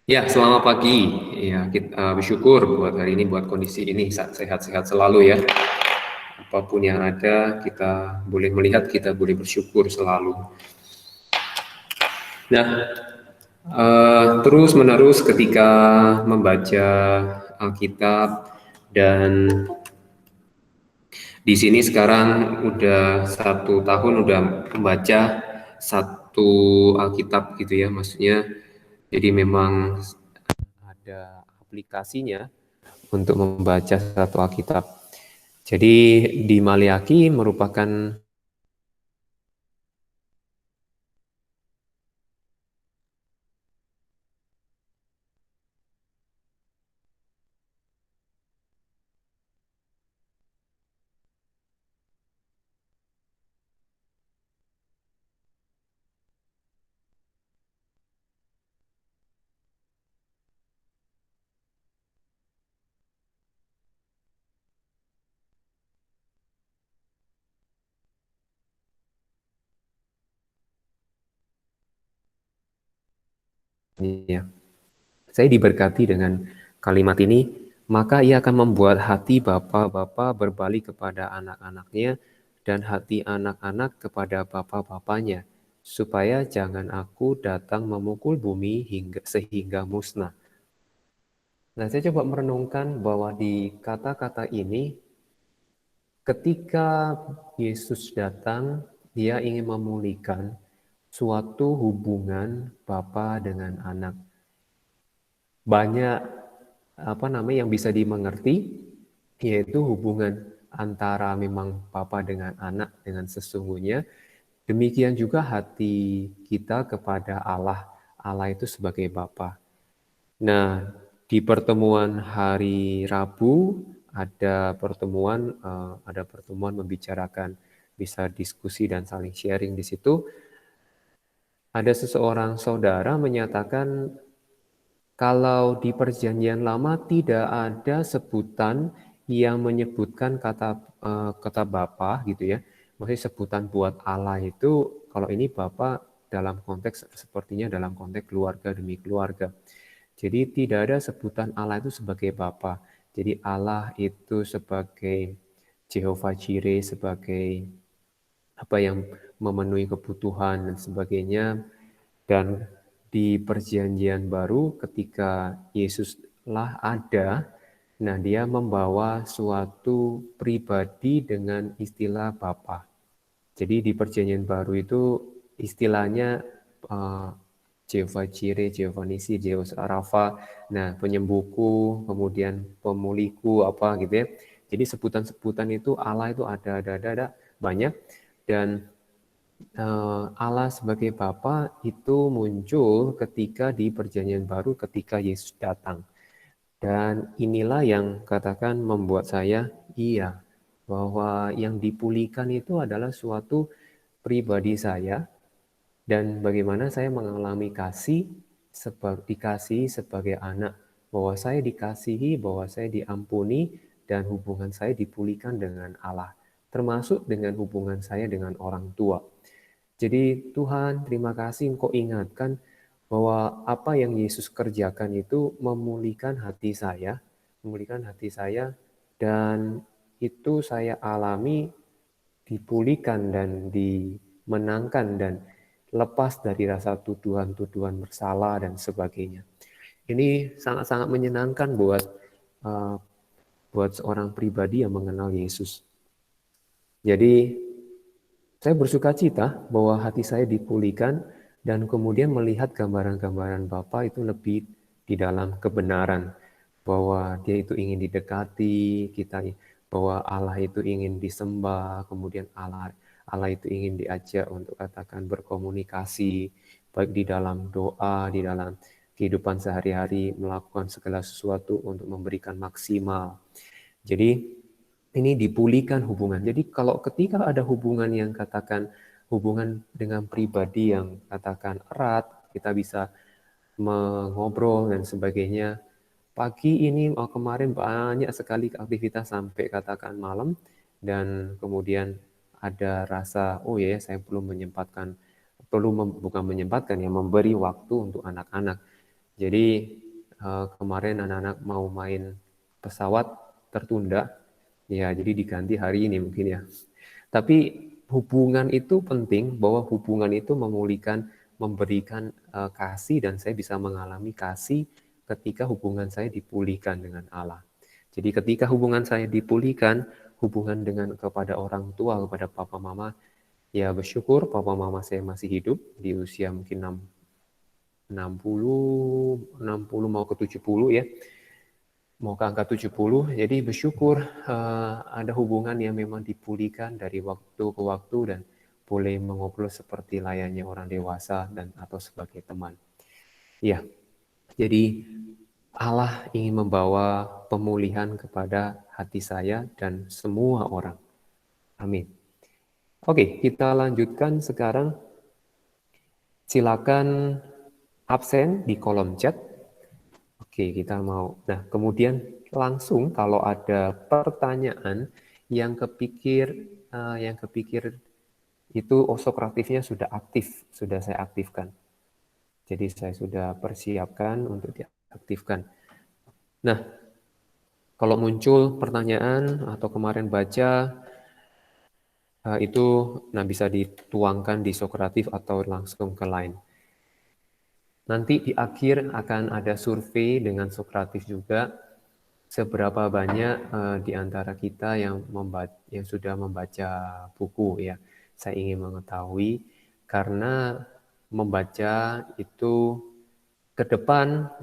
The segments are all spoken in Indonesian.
Ya, selamat pagi. Ya, kita bersyukur buat hari ini, buat kondisi ini sehat-sehat selalu ya. Apapun yang ada, kita boleh melihat, kita boleh bersyukur selalu. Nah, terus-menerus ketika membaca Alkitab dan di sini sekarang udah 1 tahun udah membaca satu Alkitab gitu ya, maksudnya. Jadi memang ada aplikasinya untuk membaca satu Alkitab. Jadi di Maliaki merupakan ya, saya diberkati dengan kalimat ini, maka ia akan membuat hati bapa-bapa berbalik kepada anak-anaknya dan hati anak-anak kepada bapa-bapanya, supaya jangan aku datang memukul bumi sehingga musnah. Nah, saya coba merenungkan bahwa di kata-kata ini, ketika Yesus datang, dia ingin memulihkan suatu hubungan bapa dengan anak. Banyak yang bisa dimengerti, yaitu hubungan antara memang bapa dengan anak dengan sesungguhnya. Demikian juga hati kita kepada Allah. Allah itu sebagai bapa. Nah, di pertemuan hari Rabu ada pertemuan membicarakan, bisa diskusi dan saling sharing di situ. Ada seseorang saudara menyatakan kalau di perjanjian lama tidak ada sebutan yang menyebutkan kata Bapa gitu ya. Maksudnya sebutan buat Allah itu kalau ini Bapa dalam konteks sepertinya dalam konteks keluarga demi keluarga. Jadi tidak ada sebutan Allah itu sebagai Bapa. Jadi Allah itu sebagai Jehovah Jireh, sebagai apa yang memenuhi kebutuhan dan sebagainya. Dan di perjanjian baru ketika Yesuslah ada, nah dia membawa suatu pribadi dengan istilah Bapa. Jadi di perjanjian baru itu istilahnya Jehovah Jireh, Jehovah Nisi, Jehovah Rafa, nah penyembuhku, kemudian pemulihku apa gitu ya. Jadi sebutan-sebutan itu Allah itu ada banyak. Dan Allah sebagai Bapa itu muncul ketika di perjanjian baru ketika Yesus datang. Dan inilah yang katakan membuat saya iya bahwa yang dipulihkan itu adalah suatu pribadi saya dan bagaimana saya mengalami dikasihi sebagai anak, bahwa saya dikasihi, bahwa saya diampuni dan hubungan saya dipulihkan dengan Allah, termasuk dengan hubungan saya dengan orang tua. Jadi Tuhan, terima kasih Engkau ingatkan bahwa apa yang Yesus kerjakan itu memulihkan hati saya, dan itu saya alami, dipulihkan dan dimenangkan dan lepas dari rasa tuduhan-tuduhan bersalah dan sebagainya. Ini sangat-sangat menyenangkan uh, buat seorang pribadi yang mengenal Yesus. Jadi saya bersuka cita bahwa hati saya dipulihkan dan kemudian melihat gambaran-gambaran Bapa itu lebih di dalam kebenaran, bahwa dia itu ingin didekati, bahwa Allah itu ingin disembah, kemudian Allah itu ingin diajak untuk katakan berkomunikasi, baik di dalam doa, di dalam kehidupan sehari-hari, melakukan segala sesuatu untuk memberikan maksimal. Jadi ini dipulihkan hubungan. Jadi kalau ketika ada hubungan yang katakan hubungan dengan pribadi yang katakan erat, kita bisa mengobrol dan sebagainya. Pagi ini kemarin banyak sekali aktivitas sampai katakan malam, dan kemudian ada rasa saya bukan menyempatkan ya memberi waktu untuk anak-anak. Jadi kemarin anak-anak mau main pesawat tertunda, ya jadi diganti hari ini mungkin ya. Tapi hubungan itu penting, bahwa hubungan itu memulihkan, memberikan kasih, dan saya bisa mengalami kasih ketika hubungan saya dipulihkan dengan Allah. Jadi ketika hubungan saya dipulihkan, hubungan dengan kepada orang tua, kepada papa mama, ya bersyukur papa mama saya masih hidup di usia mungkin 60 mau ke 70 ya. Mau ke angka 70, jadi bersyukur ada hubungan yang memang dipulihkan dari waktu ke waktu dan boleh mengobrol seperti layaknya orang dewasa dan atau sebagai teman. Ya, jadi Allah ingin membawa pemulihan kepada hati saya dan semua orang. Amin. Oke, kita lanjutkan sekarang. Silakan absen di kolom chat. Oke, kita mau. Nah, kemudian langsung kalau ada pertanyaan yang kepikir itu Sokratifnya sudah aktif, sudah saya aktifkan. Jadi saya sudah persiapkan untuk diaktifkan. Nah, kalau muncul pertanyaan atau kemarin baca itu bisa dituangkan di Sokratif atau langsung ke Line. Nanti di akhir akan ada survei dengan Sokratif juga, seberapa banyak di antara kita yang sudah membaca buku ya. Saya ingin mengetahui, karena membaca itu ke depan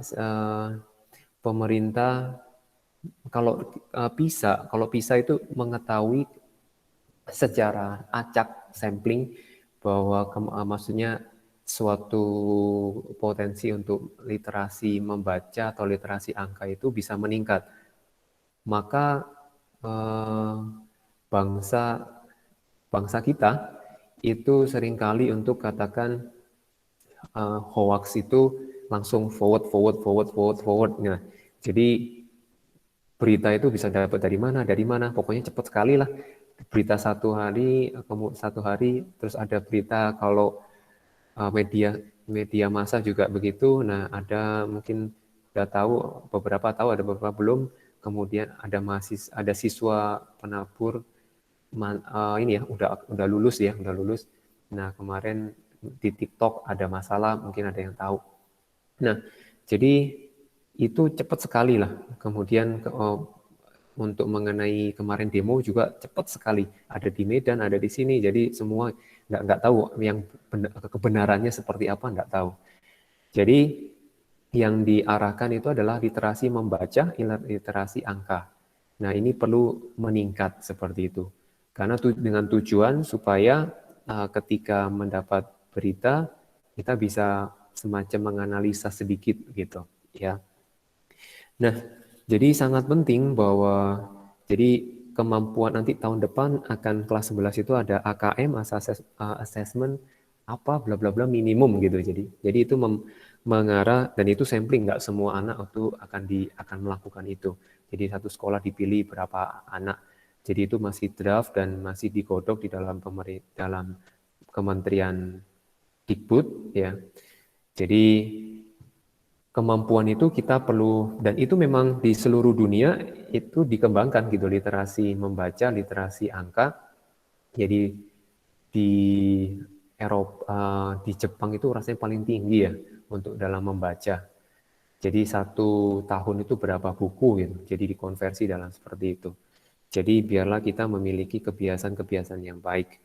pemerintah kalau bisa itu mengetahui secara acak sampling bahwa maksudnya suatu potensi untuk literasi membaca atau literasi angka itu bisa meningkat, maka bangsa kita itu seringkali untuk katakan hoax itu langsung forward. Nah, jadi berita itu bisa dapat dari mana, pokoknya cepat sekali lah. Berita satu hari, terus ada berita kalau media massa juga begitu. Nah, ada mungkin udah tahu, beberapa tahu, ada beberapa belum. Kemudian ada siswa penabur ini ya udah lulus. Nah, kemarin di TikTok ada masalah, mungkin ada yang tahu. Nah, jadi itu cepat sekali lah. Kemudian untuk mengenai kemarin demo juga cepat sekali. Ada di Medan, ada di sini. Jadi semua nggak tahu yang kebenarannya seperti apa, nggak tahu. Jadi yang diarahkan itu adalah literasi membaca, literasi angka. Nah, ini perlu meningkat seperti itu. Karena dengan tujuan supaya ketika mendapat berita, kita bisa semacam menganalisa sedikit gitu, ya. Nah, jadi sangat penting bahwa jadi kemampuan nanti tahun depan akan kelas 11 itu ada AKM, assessment apa bla bla bla minimum gitu. Jadi itu mengarah, dan itu sampling, nggak semua anak itu akan melakukan itu. Jadi satu sekolah dipilih berapa anak. Jadi itu masih draft dan masih digodok di dalam Kementerian Dikbud ya. Jadi kemampuan itu kita perlu, dan itu memang di seluruh dunia itu dikembangkan gitu, literasi membaca, literasi angka. Jadi di Eropa, di Jepang itu rasanya paling tinggi ya untuk dalam membaca. Jadi 1 tahun itu berapa buku gitu. Jadi dikonversi dalam seperti itu. Jadi biarlah kita memiliki kebiasaan-kebiasaan yang baik.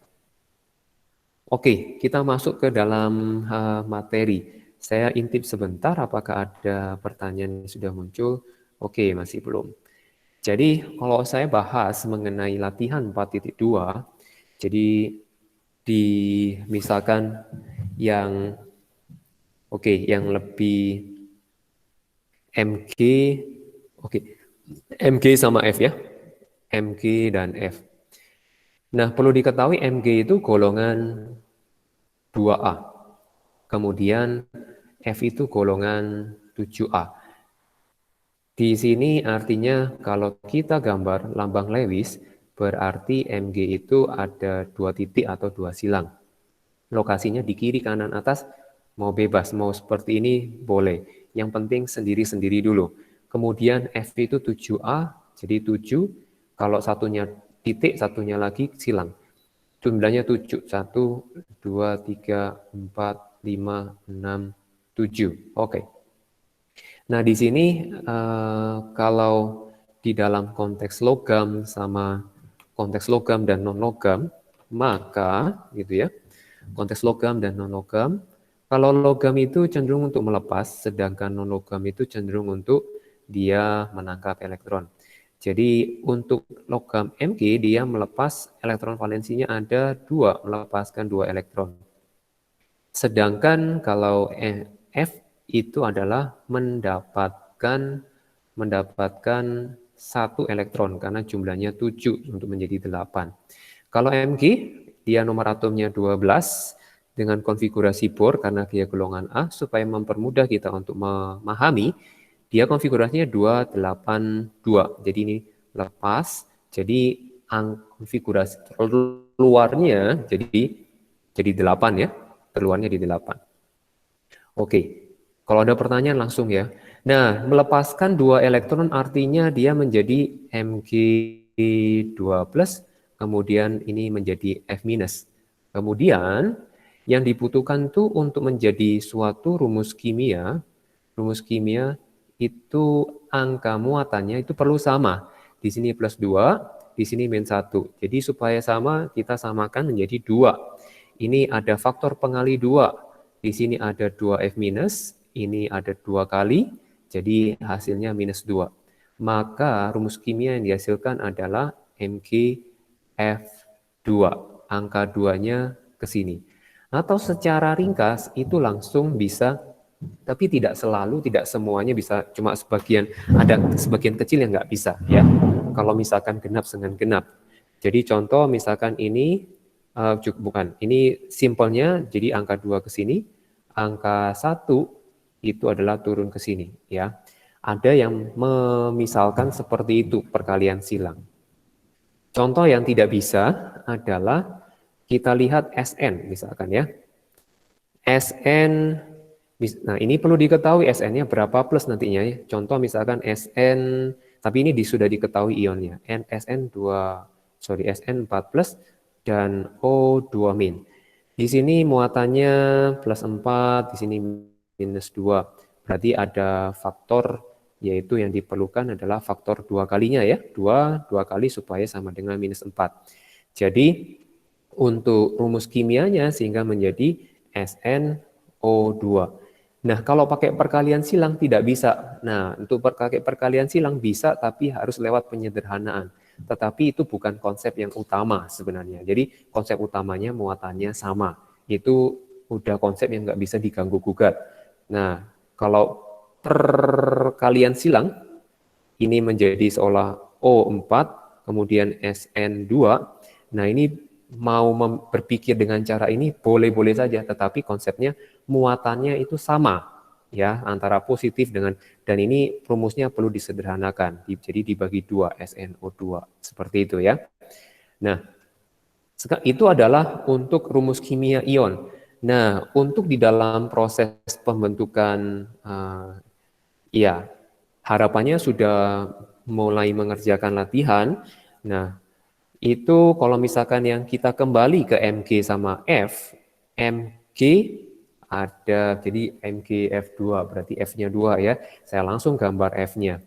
Oke, kita masuk ke dalam materi. Saya intip sebentar apakah ada pertanyaan yang sudah muncul. Oke, masih belum. Jadi kalau saya bahas mengenai latihan 4.2, jadi misalkan yang yang lebih MG, MG sama F ya. MG dan F. Nah, perlu diketahui MG itu golongan 2A. Kemudian F itu golongan 7A. Di sini artinya kalau kita gambar lambang Lewis, berarti MG itu ada 2 titik atau 2 silang. Lokasinya di kiri kanan atas, Mau bebas, mau seperti ini boleh. Yang penting sendiri-sendiri dulu. Kemudian F itu 7A, jadi 7. Kalau satunya titik, satunya lagi silang. Jumlahnya 7. 1, 2, 3, 4, 5, 6, 7. Oke. Nah, di sini kalau di dalam konteks logam sama konteks logam dan non-logam, maka gitu ya, konteks logam dan non-logam, kalau logam itu cenderung untuk melepas, sedangkan non-logam itu cenderung untuk dia menangkap elektron. Jadi untuk logam Mg dia melepas elektron valensinya ada 2, melepaskan 2 elektron. Sedangkan kalau F itu adalah mendapatkan 1 elektron karena jumlahnya 7 untuk menjadi 8. Kalau Mg dia nomor atomnya 12 dengan konfigurasi Bohr karena dia golongan A, supaya mempermudah kita untuk memahami, dia konfigurasinya 282. Jadi ini lepas, jadi konfigurasi luarnya jadi 8 ya, keluarnya di 8. Oke, kalau ada pertanyaan langsung ya. Nah, melepaskan 2 elektron artinya dia menjadi Mg2+, kemudian ini menjadi F-. Kemudian yang dibutuhkan tuh untuk menjadi suatu rumus kimia itu angka muatannya itu perlu sama. Di sini +2, di sini -1. Jadi supaya sama, kita samakan menjadi 2. Ini ada faktor pengali 2. Di sini ada 2F-, ini ada 2 kali, jadi hasilnya -2. Maka rumus kimia yang dihasilkan adalah MgF2. Angka 2-nya ke sini. Atau secara ringkas itu langsung bisa, tapi tidak selalu, tidak semuanya bisa, cuma sebagian, ada sebagian kecil yang nggak bisa ya. Kalau misalkan genap dengan genap. Jadi contoh misalkan ini bukan, ini simpelnya jadi angka 2 ke sini, angka 1 itu adalah turun ke sini ya. Ada yang memisalkan seperti itu perkalian silang. Contoh yang tidak bisa adalah kita lihat Sn misalkan ya. Sn, nah ini perlu diketahui Sn-nya berapa plus nantinya ya. Contoh misalkan Sn, tapi ini sudah diketahui ionnya. Sn 4 plus dan O2-. Di sini muatannya +4, di sini -2. Berarti ada faktor, yaitu yang diperlukan adalah faktor 2 kalinya ya. 2 kali supaya sama dengan -4. Jadi untuk rumus kimianya sehingga menjadi SnO2. Nah, kalau pakai perkalian silang tidak bisa. Nah, untuk pakai perkalian silang bisa, tapi harus lewat penyederhanaan. Tetapi itu bukan konsep yang utama sebenarnya. Jadi konsep utamanya muatannya sama. Itu udah konsep yang nggak bisa diganggu-gugat. Nah, kalau perkalian silang, ini menjadi seolah O4, kemudian SN2. Nah, ini mau berpikir dengan cara ini boleh-boleh saja, tetapi konsepnya muatannya itu sama ya antara positif dengan, dan ini rumusnya perlu disederhanakan. Jadi dibagi 2 SnO2 seperti itu ya. Nah, itu adalah untuk rumus kimia ion. Nah, untuk di dalam proses pembentukan ya harapannya sudah mulai mengerjakan latihan. Nah, itu kalau misalkan yang kita kembali ke Mg sama F, Mg ada, jadi Mg F2, berarti F-nya 2 ya. Saya langsung gambar F-nya.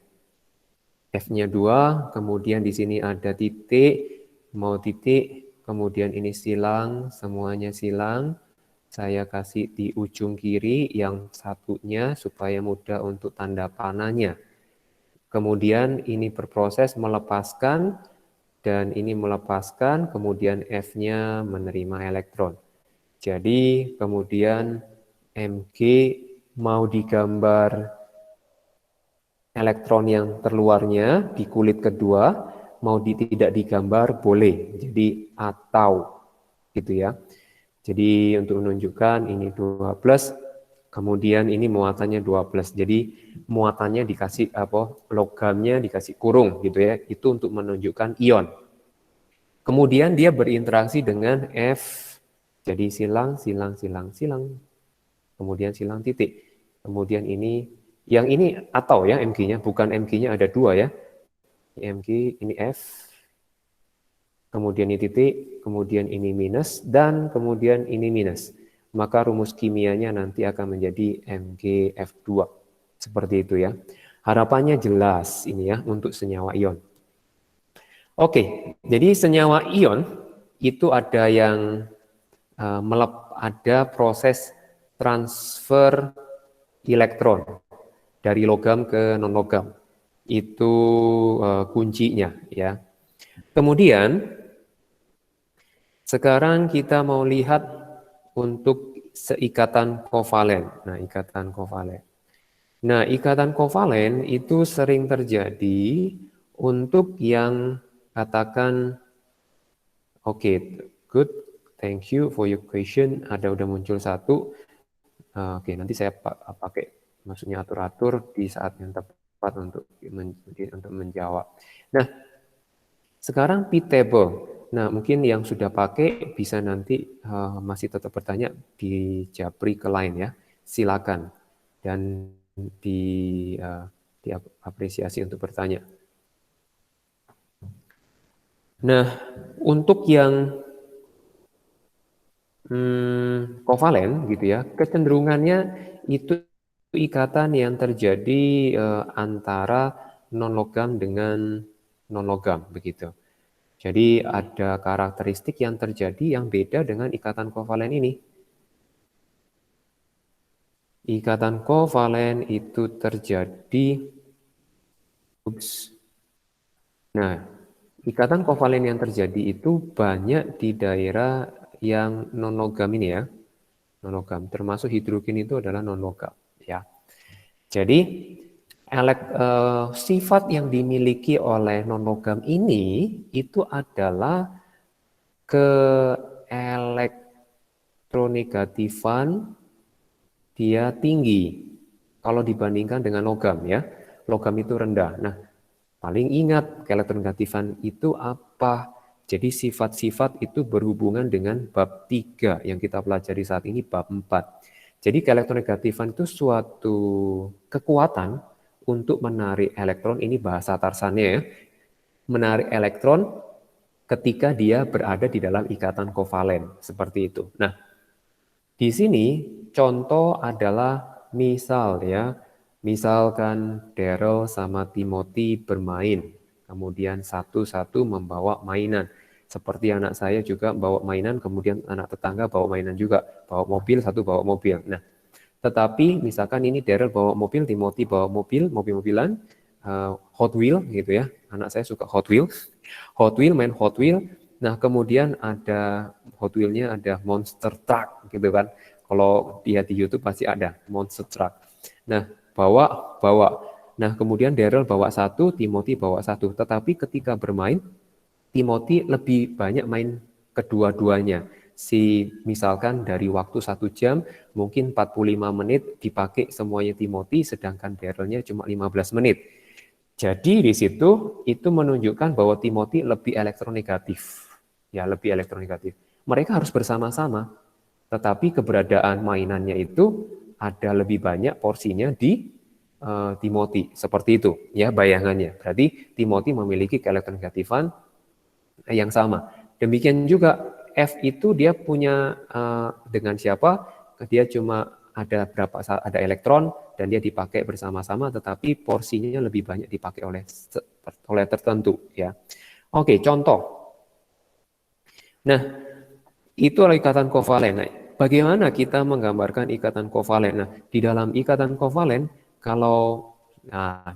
F-nya 2, kemudian di sini ada titik, mau titik, kemudian ini silang, semuanya silang. Saya kasih di ujung kiri yang satunya supaya mudah untuk tanda panahnya. Kemudian ini berproses melepaskan, dan ini melepaskan, kemudian F-nya menerima elektron. Jadi kemudian Mg mau digambar elektron yang terluarnya di kulit kedua, mau tidak digambar boleh. Jadi atau gitu ya. Jadi untuk menunjukkan ini 2+, kemudian ini muatannya 2+. Jadi muatannya dikasih logamnya dikasih kurung gitu ya. Itu untuk menunjukkan ion. Kemudian dia berinteraksi dengan F. Jadi silang. kemudian silang titik. Kemudian ini, yang ini atau ya Mg-nya, bukan Mg-nya ada 2 ya. Mg, ini F, kemudian ini titik, kemudian ini minus, dan kemudian ini minus. Maka rumus kimianya nanti akan menjadi MgF2. Seperti itu ya. Harapannya jelas ini ya untuk senyawa ion. Oke, jadi senyawa ion itu ada yang ada proses transfer elektron dari logam ke non-logam. Itu kuncinya ya. Kemudian sekarang kita mau lihat untuk seikatan kovalen. Nah, ikatan kovalen. Nah, ikatan kovalen itu sering terjadi untuk yang katakan oke, good, thank you for your question. Ada udah muncul satu. Oke, nanti saya pakai maksudnya atur-atur di saat yang tepat untuk menjawab. Nah, sekarang P-table. Nah, mungkin yang sudah pakai bisa nanti masih tetap bertanya di japri ke lain ya. Silakan dan diapresiasi untuk bertanya. Nah, untuk yang kovalen gitu ya, kecenderungannya itu ikatan yang terjadi antara non-logam dengan non-logam begitu. Jadi ada karakteristik yang terjadi yang beda dengan ikatan kovalen ini. Ikatan kovalen itu terjadi, nah, ikatan kovalen yang terjadi itu banyak di daerah yang non-logam ini ya, non-logam. Termasuk hidrogen itu adalah non-logam ya. Jadi sifat yang dimiliki oleh non-logam ini itu adalah keelektronegatifan dia tinggi kalau dibandingkan dengan logam ya. Logam itu rendah. Nah, paling ingat keelektronegatifan itu apa? Jadi sifat-sifat itu berhubungan dengan bab 3 yang kita pelajari saat ini, bab 4. Jadi keelektronegatifan itu suatu kekuatan untuk menarik elektron, ini bahasa Tarsannya ya, menarik elektron ketika dia berada di dalam ikatan kovalen, seperti itu. Nah, di sini contoh adalah misal ya, misalkan Daryl sama Timothy bermain, kemudian satu-satu membawa mainan. Seperti anak saya juga bawa mainan, kemudian anak tetangga bawa mainan juga, bawa mobil, satu bawa mobil. Nah, tetapi misalkan ini Daryl bawa mobil, Timothy bawa mobil-mobilan, Hot Wheel gitu ya. Anak saya suka Hot Wheel. Hot Wheel, main Hot Wheel. Nah, kemudian ada Hot Wheel-nya ada Monster Truck gitu kan. Kalau dia di YouTube pasti ada Monster Truck. Nah, bawa. Nah, kemudian Daryl bawa satu, Timothy bawa satu. Tetapi ketika bermain, Timothy lebih banyak main kedua-duanya. Misalkan dari waktu 1 jam, mungkin 45 menit dipakai semuanya Timothy, sedangkan Darylnya cuma 15 menit. Jadi di situ itu menunjukkan bahwa Timothy lebih elektronegatif. Ya, lebih elektronegatif. Mereka harus bersama-sama. Tetapi keberadaan mainannya itu ada lebih banyak porsinya di Timothy. Seperti itu ya bayangannya. Berarti Timothy memiliki keelektronegatifan yang sama. Demikian juga F itu dia punya dengan siapa? Dia cuma ada elektron dan dia dipakai bersama-sama, tetapi porsinya lebih banyak dipakai oleh tertentu ya. Oke, contoh. Nah, itu adalah ikatan kovalen. Nah, bagaimana kita menggambarkan ikatan kovalen? Nah, di dalam ikatan kovalen kalau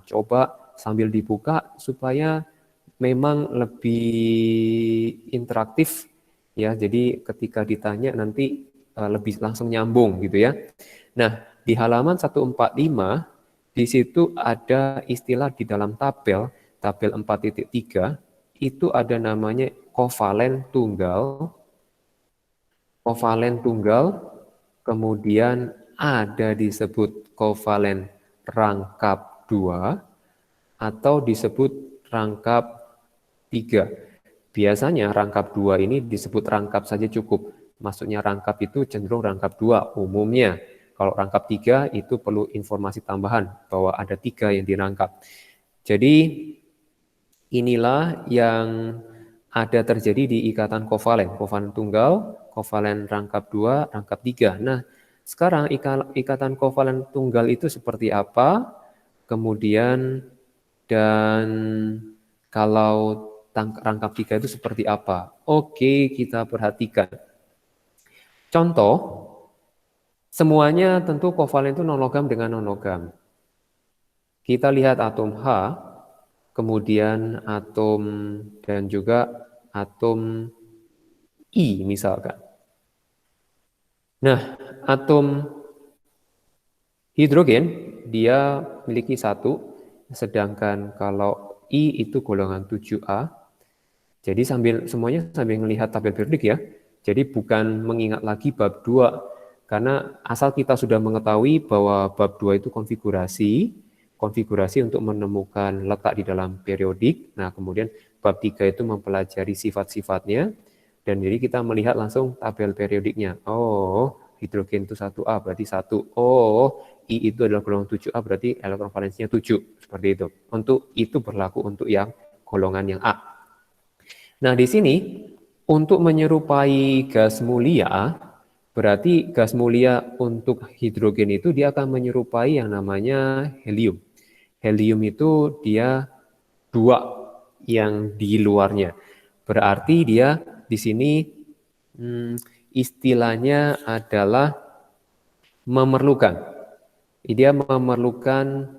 coba sambil dibuka supaya memang lebih interaktif ya. Jadi ketika ditanya nanti lebih langsung nyambung gitu ya. Nah, di halaman 145 di situ ada istilah di dalam tabel 4.3 itu ada namanya kovalen tunggal, kemudian ada disebut kovalen rangkap 2 atau disebut rangkap 3. Biasanya rangkap 2 ini disebut rangkap saja cukup. Maksudnya rangkap itu cenderung rangkap 2 umumnya. Kalau rangkap 3 itu perlu informasi tambahan bahwa ada 3 yang dirangkap. Jadi inilah yang ada terjadi di ikatan kovalen tunggal, kovalen rangkap 2, rangkap 3. Nah, sekarang ikatan kovalen tunggal itu seperti apa? Kemudian dan kalau rangkap 3 itu seperti apa? Oke, kita perhatikan. Contoh, semuanya tentu kovalen itu non-logam dengan non-logam. Kita lihat atom H, kemudian atom dan juga atom I misalkan. Nah, atom hidrogen dia memiliki 1, sedangkan kalau I itu golongan 7A. Jadi semuanya sambil melihat tabel periodik ya. Jadi bukan mengingat lagi bab 2, karena asal kita sudah mengetahui bahwa bab 2 itu konfigurasi untuk menemukan letak di dalam periodik. Nah, kemudian bab 3 itu mempelajari sifat-sifatnya, dan jadi kita melihat langsung tabel periodiknya. Oh, hidrogen itu 1A berarti 1. Oh, I itu adalah golongan 7A berarti elektron valensinya 7. Seperti itu. Untuk itu berlaku untuk yang golongan yang A. Nah, di sini untuk menyerupai gas mulia, berarti gas mulia untuk hidrogen itu dia akan menyerupai yang namanya helium. Helium itu dia 2 yang di luarnya. Berarti dia di sini istilahnya adalah memerlukan. Dia memerlukan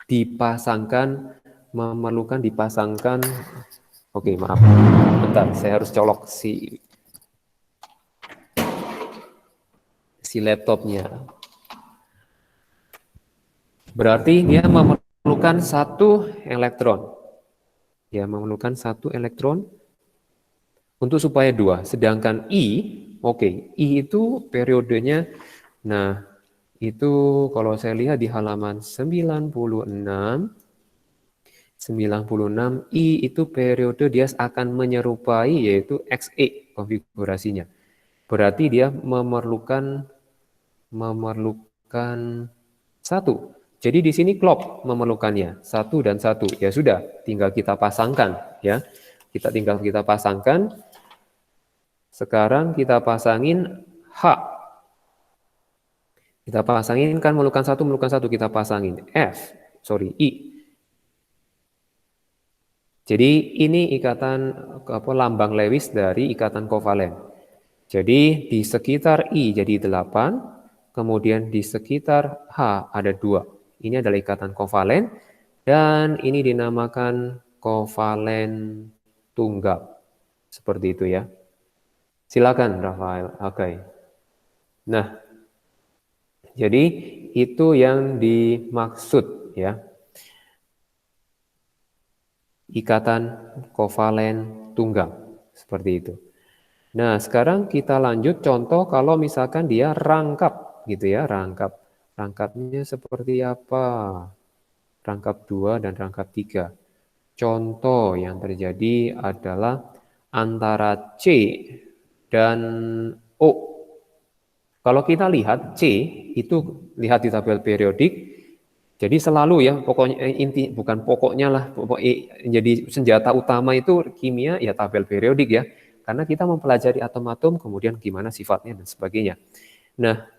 dipasangkan. Oke, maaf. Bentar, saya harus colok si laptopnya. Berarti dia memerlukan 1 elektron. Dia memerlukan 1 elektron untuk supaya 2. Sedangkan I itu periodenya, nah itu kalau saya lihat di halaman 96, I itu periode dia akan menyerupai yaitu Xe konfigurasinya. Berarti dia memerlukan 1. Jadi di sini klop memerlukannya 1 dan 1. Ya sudah, tinggal kita pasangkan ya. Tinggal kita pasangkan. Sekarang kita pasangin H. Kita pasangin kan memerlukan 1, kita pasangin I. Jadi ini ikatan lambang Lewis dari ikatan kovalen. Jadi di sekitar I jadi 8, kemudian di sekitar H ada 2. Ini adalah ikatan kovalen dan ini dinamakan kovalen tunggal. Seperti itu ya. Silakan Rafael. Oke. Nah, jadi itu yang dimaksud ya. Ikatan kovalen tunggal. Seperti itu. Nah, sekarang kita lanjut contoh kalau misalkan dia rangkap gitu ya, rangkap. Rangkapnya seperti apa? Rangkap 2 dan rangkap 3. Contoh yang terjadi adalah antara C dan O. Kalau kita lihat C itu lihat di tabel periodik. Jadi selalu ya, pokoknya pokoknya lah, jadi senjata utama itu kimia ya tabel periodik ya. Karena kita mempelajari atom-atom, kemudian gimana sifatnya dan sebagainya. Nah,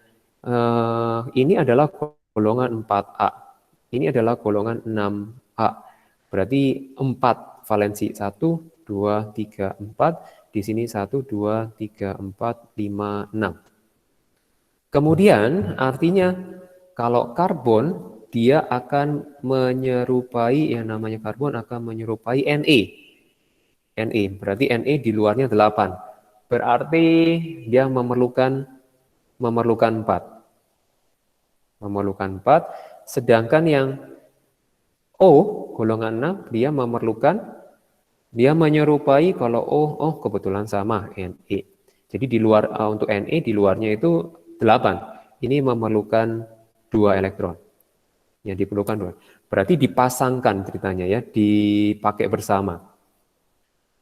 ini adalah golongan 4A. Ini adalah golongan 6A. Berarti 4 valensi. 1, 2, 3, 4. Di sini 1, 2, 3, 4, 5, 6. Kemudian artinya kalau karbon dia akan menyerupai yang namanya karbon akan menyerupai Na. Berarti Na di luarnya 8. Berarti dia memerlukan 4. Memerlukan 4, sedangkan yang O golongan 6 dia menyerupai kalau O kebetulan sama Na. Jadi di luar untuk Na di luarnya itu 8. Ini memerlukan 2 elektron. Yang diperlukan 2. Berarti dipasangkan ceritanya ya, dipakai bersama.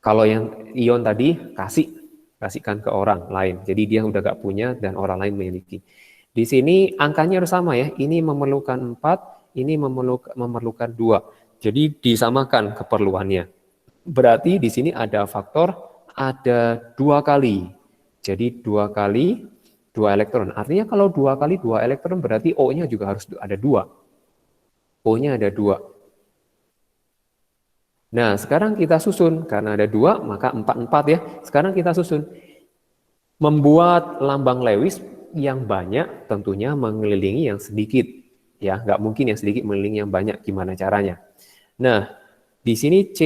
Kalau yang ion tadi kasihkan ke orang lain. Jadi dia udah gak punya dan orang lain memiliki. Di sini angkanya harus sama ya. Ini memerlukan 4, ini memerlukan 2. Jadi disamakan keperluannya. Berarti di sini ada faktor ada 2 kali. Jadi 2 kali 2 elektron. Artinya kalau 2 kali 2 elektron berarti O-nya juga harus ada 2. O-nya ada 2. Nah, sekarang kita susun. Karena ada 2, maka 4 ya. Sekarang kita susun. Membuat lambang Lewis yang banyak tentunya mengelilingi yang sedikit. Ya, nggak mungkin yang sedikit mengelilingi yang banyak. Gimana caranya? Nah, di sini C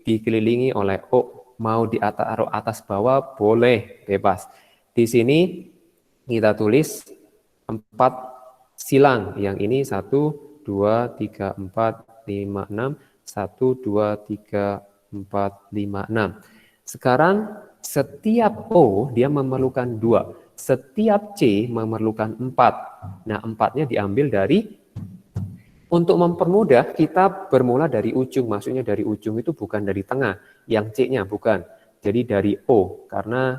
dikelilingi oleh O. Mau di atas bawah boleh, bebas. Di sini kita tulis 4 silang. Yang ini 1, 2, 3, 4, 5, 6. 1, 2, 3, 4, 5, 6. Sekarang setiap O dia memerlukan 2. Setiap C memerlukan 4. Nah, 4-nya diambil dari, untuk mempermudah kita bermula dari ujung. Maksudnya dari ujung itu bukan dari tengah. Yang C-nya bukan. Jadi dari O. Karena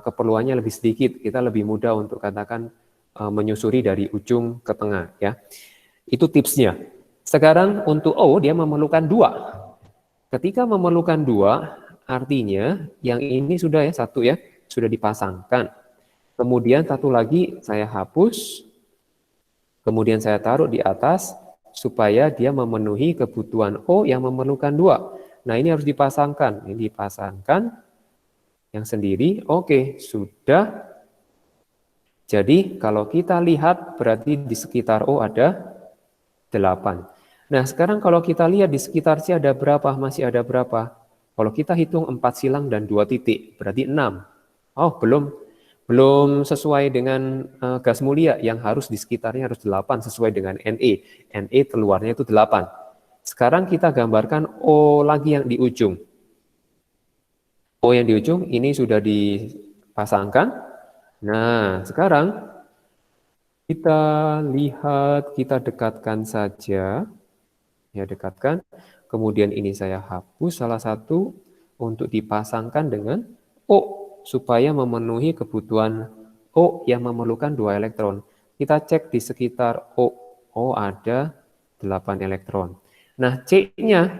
keperluannya lebih sedikit. Kita lebih mudah untuk katakan menyusuri dari ujung ke tengah. Ya, itu tipsnya. Sekarang untuk O dia memerlukan 2. Ketika memerlukan 2, artinya yang ini sudah ya, 1 ya, sudah dipasangkan. Kemudian 1 lagi saya hapus, kemudian saya taruh di atas, supaya dia memenuhi kebutuhan O yang memerlukan 2. Nah, ini harus dipasangkan. Ini dipasangkan, yang sendiri, oke, sudah. Jadi kalau kita lihat, berarti di sekitar O ada 8. Nah, sekarang kalau kita lihat di sekitar C ada berapa? Masih ada berapa? Kalau kita hitung 4 silang dan 2 titik, berarti 6. Oh, belum sesuai dengan gas mulia yang harus di sekitarnya harus 8 sesuai dengan Ne. Ne keluarnya itu 8. Sekarang kita gambarkan O lagi yang di ujung. O yang di ujung ini sudah dipasangkan. Nah, sekarang kita lihat, kita dekatkan saja. Ya, dekatkan. Kemudian ini saya hapus salah satu untuk dipasangkan dengan O supaya memenuhi kebutuhan O yang memerlukan 2 elektron. Kita cek di sekitar O. O ada 8 elektron. Nah, C-nya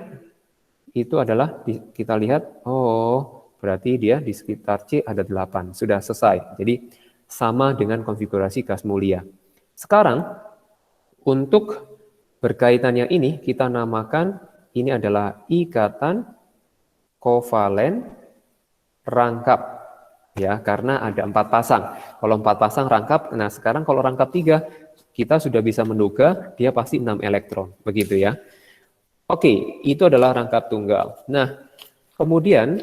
itu adalah kita lihat, oh, berarti dia di sekitar C ada 8. Sudah selesai. Jadi sama dengan konfigurasi gas mulia. Sekarang untuk berkaitannya ini kita namakan ini adalah ikatan kovalen rangkap, ya, karena ada 4 pasang. Kalau 4 pasang rangkap, nah sekarang kalau rangkap 3 kita sudah bisa menduga dia pasti 6 elektron, begitu ya. Oke, itu adalah rangkap tunggal. Nah, kemudian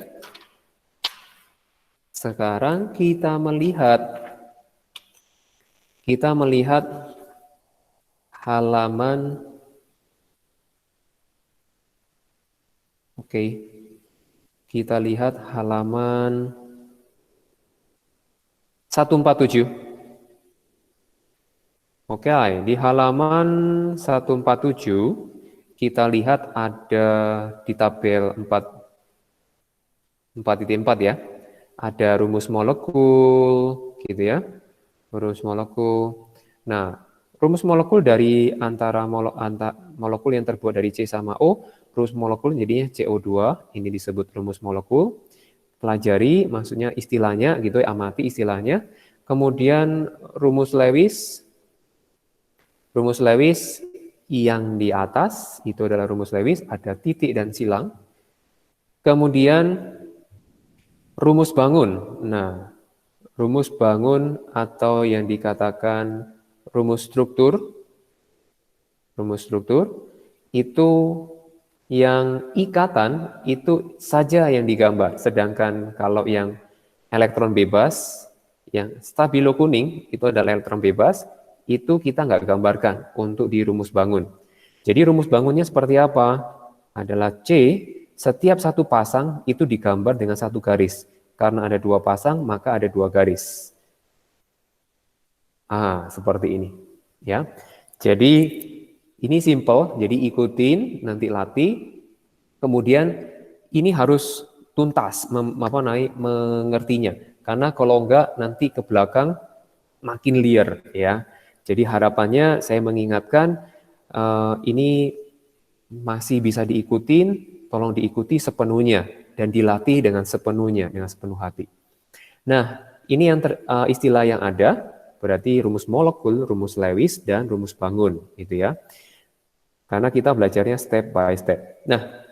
sekarang kita melihat halaman, oke, kita lihat halaman 147. Oke, di halaman 147 kita lihat ada di tabel 4.4 ya. Ada rumus molekul gitu ya. Rumus molekul. Nah, rumus molekul dari antara molekul yang terbuat dari C sama O, rumus molekul jadinya CO2, ini disebut rumus molekul. Pelajari maksudnya istilahnya gitu ya, amati istilahnya. Kemudian rumus Lewis yang di atas itu adalah rumus Lewis, ada titik dan silang. Kemudian rumus bangun. Nah, rumus bangun atau yang dikatakan rumus struktur itu yang ikatan itu saja yang digambar. Sedangkan kalau yang elektron bebas, yang stabilo kuning itu adalah elektron bebas, itu kita nggak gambarkan untuk di rumus bangun. Jadi rumus bangunnya seperti apa? Adalah C, setiap satu pasang itu digambar dengan 1 garis. Karena ada 2 pasang, maka ada 2 garis. Seperti ini. Ya. Jadi ini simple, jadi ikutin, nanti latih. Kemudian ini harus tuntas mengertinya. Karena kalau enggak nanti ke belakang makin liar ya. Jadi harapannya saya mengingatkan ini masih bisa diikutin, tolong diikuti sepenuhnya dan dilatih dengan sepenuhnya, dengan sepenuh hati. Nah, ini yang istilah yang ada, berarti rumus molekul, rumus Lewis, dan rumus bangun, gitu ya. Karena kita belajarnya step by step. Nah,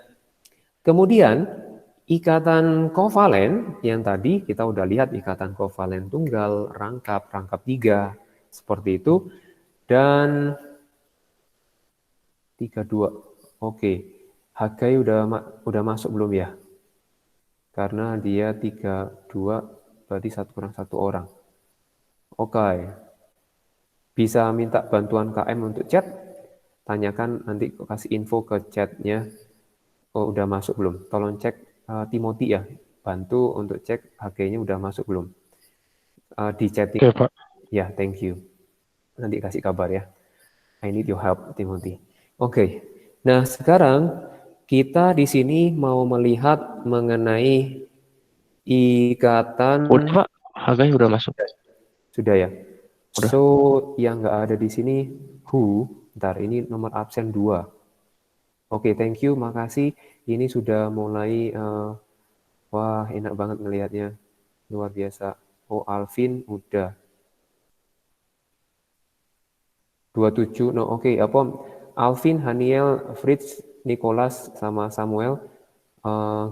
kemudian ikatan kovalen yang tadi kita udah lihat ikatan kovalen tunggal, rangkap, rangkap tiga, seperti itu. Dan 32. Oke. Hagai udah masuk belum ya? Karena dia 32 berarti 1 kurang 1 orang. Oke. Bisa minta bantuan KM untuk chat? Tanyakan nanti kasih info ke chatnya. Oh, udah masuk belum? Tolong cek Timothy ya. Bantu untuk cek HG-nya udah masuk belum? Di chatting. Oke, Pak. Ya, thank you. Nanti kasih kabar ya. I need your help, Timothy. Oke. Nah, sekarang kita di sini mau melihat mengenai ikatan. Udah, Pak. Harganya udah masuk. Sudah ya. Udah. So, yang nggak ada di sini who. Ntar, ini nomor absen 2. Oke, thank you, makasih. Ini sudah mulai, wah enak banget ngelihatnya. Luar biasa. Oh, Alvin udah. 27, no oke. Apa, Alvin, Haniel, Fritz, Nicholas, sama Samuel,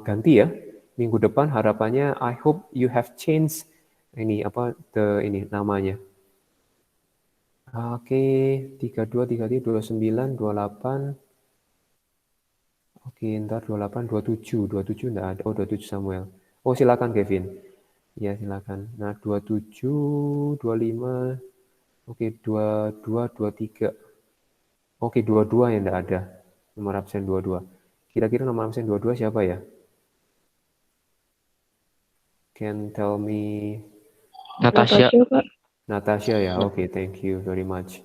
ganti ya. Minggu depan harapannya, I hope you have changed ini apa ini namanya. Oke, 32, 33, 29, 28. Oke, ntar 28, 27. 27 enggak ada. Oh, 27 Samuel. Oh, silakan Kevin. Ya, silakan. Nah, 27, 25. Oke, 22, 23. Oke, 22 yang enggak ada. Nomor absen 22. Kira-kira nomor absen 22 siapa ya? Can tell me. Natasha. Natasha ya. Oke, thank you very much.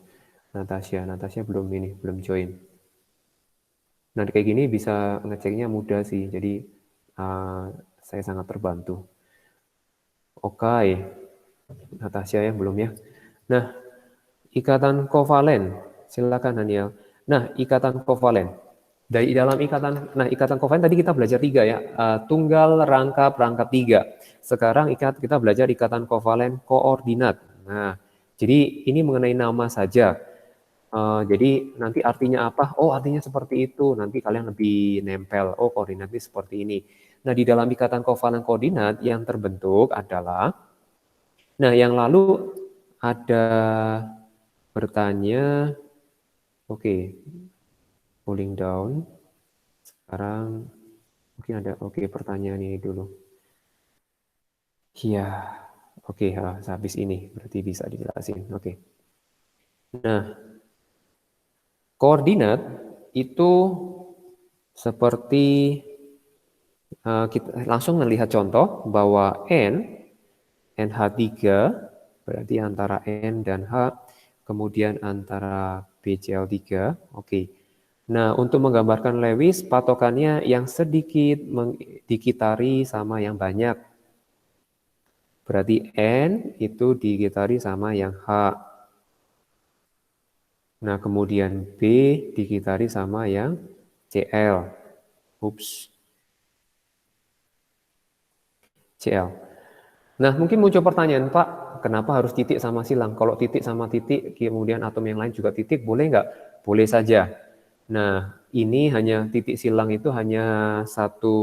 Natasha belum join. Nah, kayak gini bisa ngeceknya mudah sih. Jadi saya sangat terbantu. Oke, Natasha ya belum ya. Nah, ikatan kovalen. Silakan Daniel. Nah, ikatan kovalen. Dari dalam ikatan kovalen tadi kita belajar 3 ya. Tunggal, rangkap, rangkap 3. Sekarang kita belajar ikatan kovalen koordinat. Nah, jadi ini mengenai nama saja. Jadi nanti artinya apa? Oh, artinya seperti itu. Nanti kalian lebih nempel. Oh, koordinatnya seperti ini. Nah, di dalam ikatan kovalen koordinat yang terbentuk adalah, nah yang lalu ada bertanya, oke, cooling down. Sekarang mungkin ada, oke, pertanyaan ini dulu. Iya, oke, habis ini berarti bisa dijelasin. Oke. Nah, koordinat itu seperti kita langsung melihat contoh bahwa NH3 berarti antara N dan H, kemudian antara BCl3. Oke. Nah, untuk menggambarkan Lewis, patokannya yang sedikit dikitari sama yang banyak. Berarti N itu dikitari sama yang H. Nah, kemudian B dikitari sama yang Cl. Ups. Cl. Nah, mungkin muncul pertanyaan, Pak, kenapa harus titik sama silang? Kalau titik sama titik, kemudian atom yang lain juga titik, boleh nggak? Boleh saja. Nah, ini hanya titik silang itu hanya satu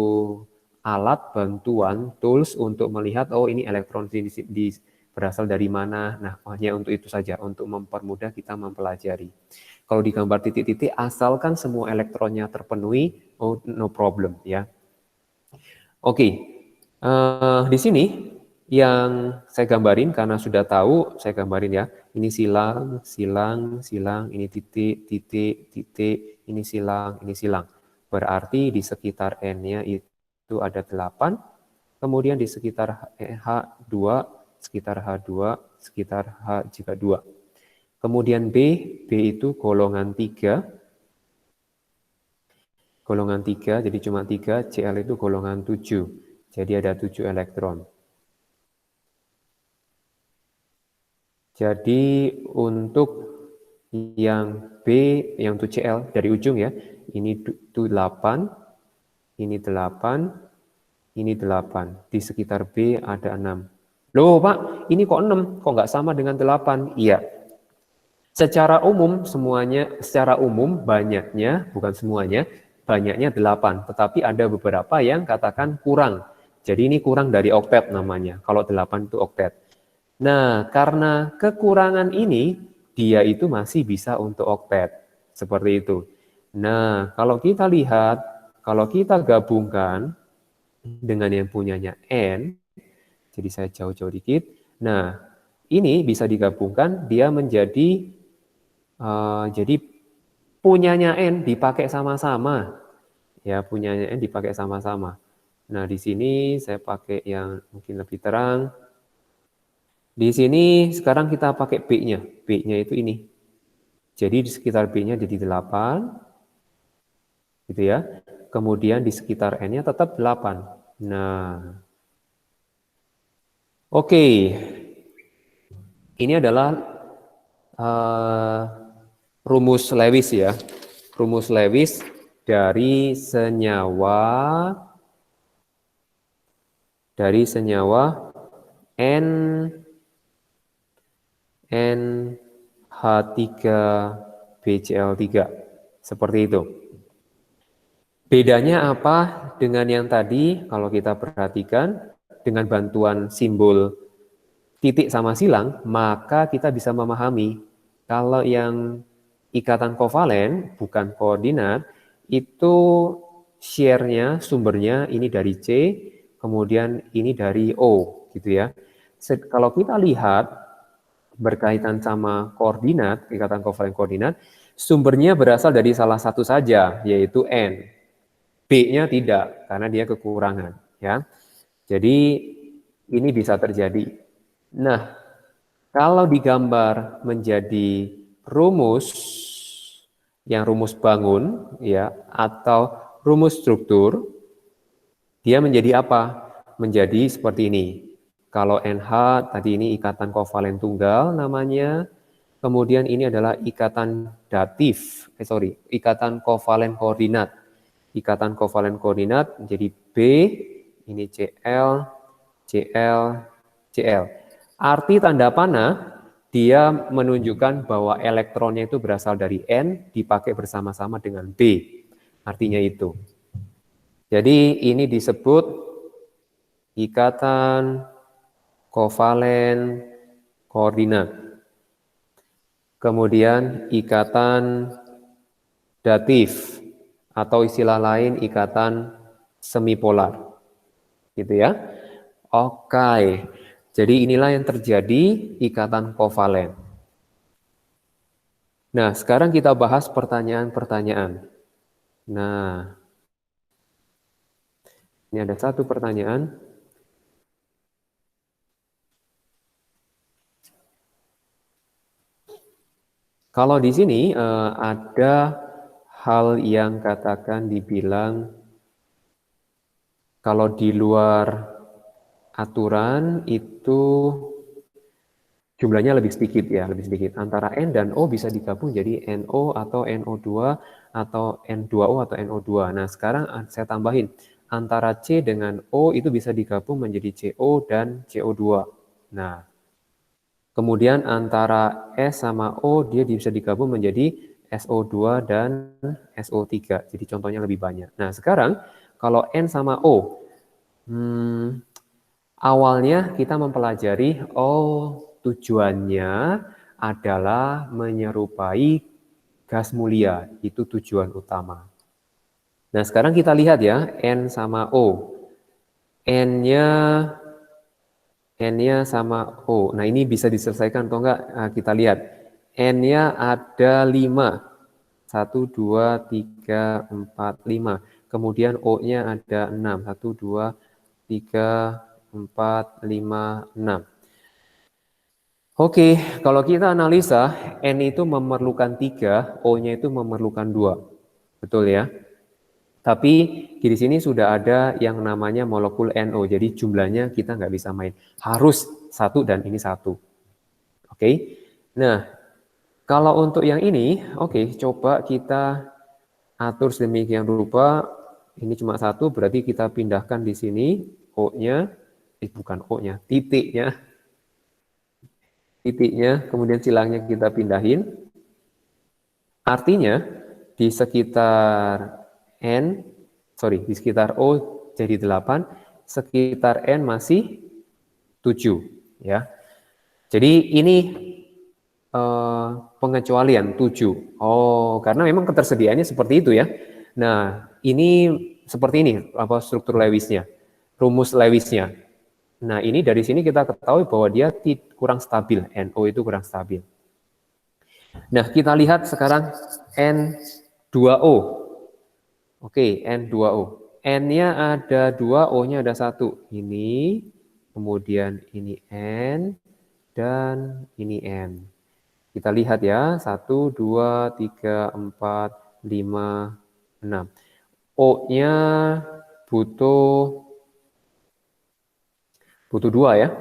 alat bantuan, tools untuk melihat, oh ini elektron berasal dari mana. Nah, hanya untuk itu saja, untuk mempermudah kita mempelajari. Kalau digambar titik-titik, asalkan semua elektronnya terpenuhi, oh no problem ya. Oke, di sini yang saya gambarin karena sudah tahu, saya gambarin ya. Ini silang, silang, silang, ini titik, titik, titik, ini silang, ini silang. Berarti di sekitar N-nya itu ada 8, kemudian di sekitar H2, sekitar H2, sekitar H juga 2. Kemudian B itu golongan 3, golongan 3, jadi cuma 3, Cl itu golongan 7. Jadi ada 7 elektron. Jadi untuk yang B, yang untuk Cl dari ujung ya, ini 8, ini 8, ini 8. Di sekitar B ada 6. Loh Pak, ini kok 6? Kok nggak sama dengan 8? Iya. Secara umum banyaknya, bukan semuanya, banyaknya 8. Tetapi ada beberapa yang katakan kurang. Jadi ini kurang dari oktet namanya. Kalau 8 itu oktet. Nah, karena kekurangan ini, dia itu masih bisa untuk oktet. Seperti itu. Nah, kalau kita lihat, kalau kita gabungkan dengan yang punyanya N, jadi saya jauh-jauh dikit. Nah, ini bisa digabungkan, dia menjadi, jadi punyanya N dipakai sama-sama. Ya, punyanya N dipakai sama-sama. Nah, di sini saya pakai yang mungkin lebih terang. Di sini sekarang kita pakai B-nya. B-nya itu ini. Jadi di sekitar B-nya jadi 8. Gitu ya. Kemudian di sekitar N-nya tetap 8. Nah, oke. Ini adalah rumus Lewis ya. Rumus Lewis dari senyawa N NH3BCl3. Seperti itu. Bedanya apa dengan yang tadi? Kalau kita perhatikan dengan bantuan simbol titik sama silang, maka kita bisa memahami kalau yang ikatan kovalen bukan koordinat, itu share-nya, sumbernya ini dari C, kemudian ini dari O, gitu ya. Kalau kita lihat berkaitan sama koordinat, ikatan kovalen koordinat, sumbernya berasal dari salah satu saja, yaitu N. B-nya tidak, karena dia kekurangan. Ya. Jadi ini bisa terjadi. Nah, kalau digambar menjadi rumus, yang rumus bangun, ya, atau rumus struktur, dia menjadi apa? Menjadi seperti ini. Kalau NH tadi ini ikatan kovalen tunggal namanya, kemudian ini adalah ikatan datif, ikatan kovalen koordinat. Ikatan kovalen koordinat menjadi B, ini Cl, Cl, Cl. Arti tanda panah, dia menunjukkan bahwa elektronnya itu berasal dari N, dipakai bersama-sama dengan B. Artinya itu. Jadi ini disebut ikatan kovalen koordinat. Kemudian ikatan datif atau istilah lain ikatan semipolar. Gitu ya. Oke. Jadi inilah yang terjadi ikatan kovalen. Nah, sekarang kita bahas pertanyaan-pertanyaan. Nah, ini ada satu pertanyaan. Kalau di sini ada hal yang katakan dibilang kalau di luar aturan itu jumlahnya lebih sedikit ya, lebih sedikit. Antara N dan O bisa digabung jadi NO atau NO2 atau N2O atau NO2. Nah, sekarang saya tambahin antara C dengan O itu bisa digabung menjadi CO dan CO2. Nah, kemudian antara S sama O dia bisa digabung menjadi SO2 dan SO3. Jadi contohnya lebih banyak. Nah, sekarang kalau N sama O, awalnya kita mempelajari, tujuannya adalah menyerupai gas mulia, itu tujuan utama. Nah, sekarang kita lihat ya, N sama O. N-nya sama O. Nah, ini bisa diselesaikan atau enggak? Nah, kita lihat. N-nya ada 5. 1, 2, 3, 4, 5. Kemudian O-nya ada 6. 1, 2, 3, 4, 5, 6. Oke, kalau kita analisa, N itu memerlukan 3, O-nya itu memerlukan 2. Betul ya? Tapi di sini sudah ada yang namanya molekul NO, jadi jumlahnya kita nggak bisa main. Harus 1 dan ini 1. Oke. Oke. Nah, kalau untuk yang ini, oke, coba kita atur sedemikian rupa. Ini cuma satu, berarti kita pindahkan di sini O-nya, bukan O-nya, titiknya, kemudian silangnya kita pindahin. Artinya di sekitar di sekitar O jadi 8, sekitar N masih 7 ya. Jadi ini pengecualian 7. Oh, karena memang ketersediaannya seperti itu ya. Nah, ini seperti ini struktur Lewisnya, rumus Lewisnya. Nah, ini dari sini kita ketahui bahwa dia kurang stabil, NO itu kurang stabil. Nah, kita lihat sekarang N2O. Oke, N2O. N-nya ada 2, O-nya ada 1. Ini, kemudian ini N, dan ini N. Kita lihat ya, 1, 2, 3, 4, 5, 6. O-nya butuh 2 ya.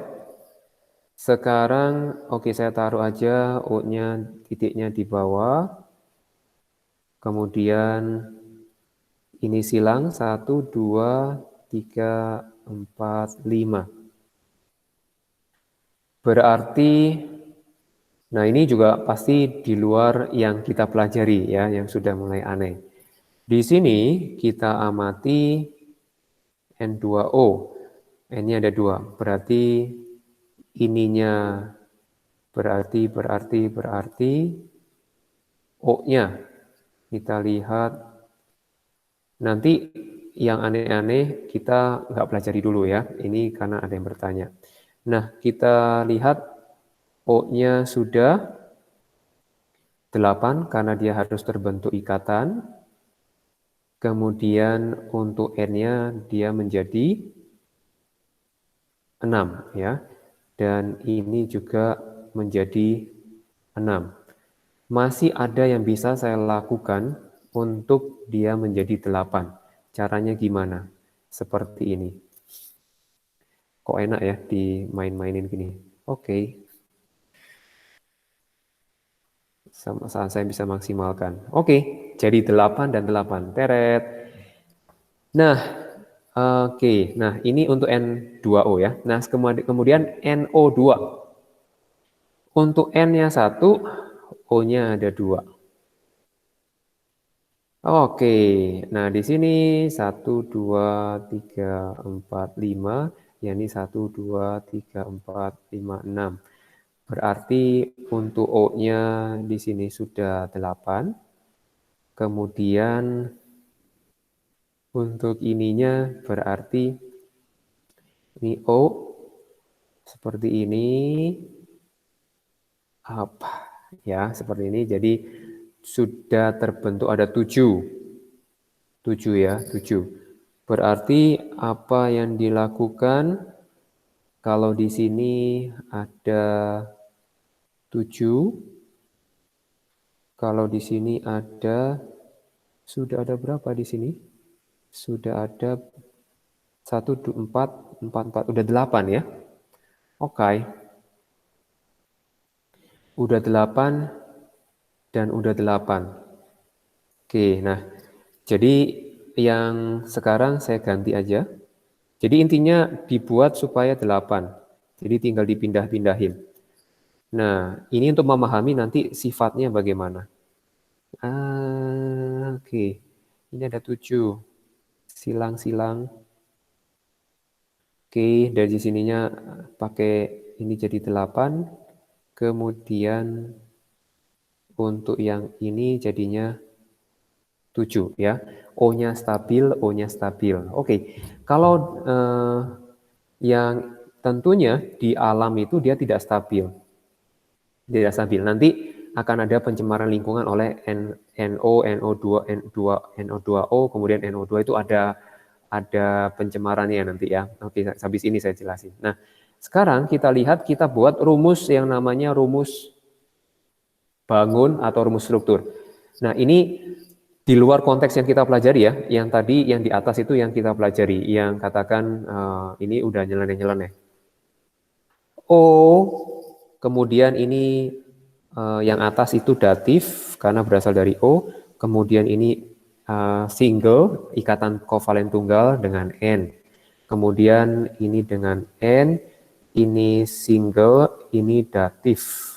Sekarang, oke, saya taruh aja O-nya titiknya di bawah. Kemudian ini silang 1, 2, 3, 4, 5. Berarti, nah ini juga pasti di luar yang kita pelajari ya, yang sudah mulai aneh. Di sini kita amati N2O. N-nya ada 2, berarti ininya berarti O-nya kita lihat. Nanti yang aneh-aneh kita nggak pelajari dulu ya, ini karena ada yang bertanya. Nah, kita lihat O-nya sudah 8 karena dia harus terbentuk ikatan. Kemudian untuk N-nya dia menjadi 6 ya. Dan ini juga menjadi 6. Masih ada yang bisa saya lakukan untuk dia menjadi 8. Caranya gimana? Seperti ini. Kok enak ya dimain-mainin gini. Oke. Saya bisa maksimalkan. Oke, jadi 8 dan 8. Teret. Nah, oke. Nah, ini untuk N2O ya. Nah, kemudian NO2. Untuk N-nya 1, O-nya ada 2. Oke, nah di sini 1, 2, 3, 4, 5, yakni 1, 2, 3, 4, 5, 6. Berarti untuk O-nya di sini sudah 8. Kemudian untuk ininya berarti ini O seperti ini. Apa? Ya, seperti ini. Jadi sudah terbentuk ada 7. 7 ya, 7. Berarti apa yang dilakukan kalau di sini ada 7, kalau di sini sudah ada berapa di sini? Sudah ada 1, 2, 4, 4, udah 8 ya. Oke. Udah 8 dan udah 8. Oke, nah jadi yang sekarang saya ganti aja. Jadi intinya dibuat supaya 8. Jadi tinggal dipindah-pindahin. Nah, ini untuk memahami nanti sifatnya bagaimana. Oke. Ini ada 7. Silang-silang. Oke, dari sininya pakai ini jadi 8. Kemudian untuk yang ini jadinya 7 ya. O-nya stabil, O-nya stabil. Oke. Kalau yang tentunya di alam itu dia tidak stabil. Tidak stabil. Nanti akan ada pencemaran lingkungan oleh NO, NO2, NO2O, kemudian NO2 itu ada pencemarannya nanti ya. Oke, habis ini saya jelasin. Nah, sekarang kita lihat, kita buat rumus yang namanya rumus bangun atau rumus struktur. Nah, ini di luar konteks yang kita pelajari ya. Yang tadi yang di atas itu yang kita pelajari, yang katakan ini udah nyeleneh-nyeleneh. O Kemudian ini yang atas itu datif karena berasal dari O. Kemudian ini single, ikatan kovalen tunggal dengan N. Kemudian ini dengan N, ini single, ini datif.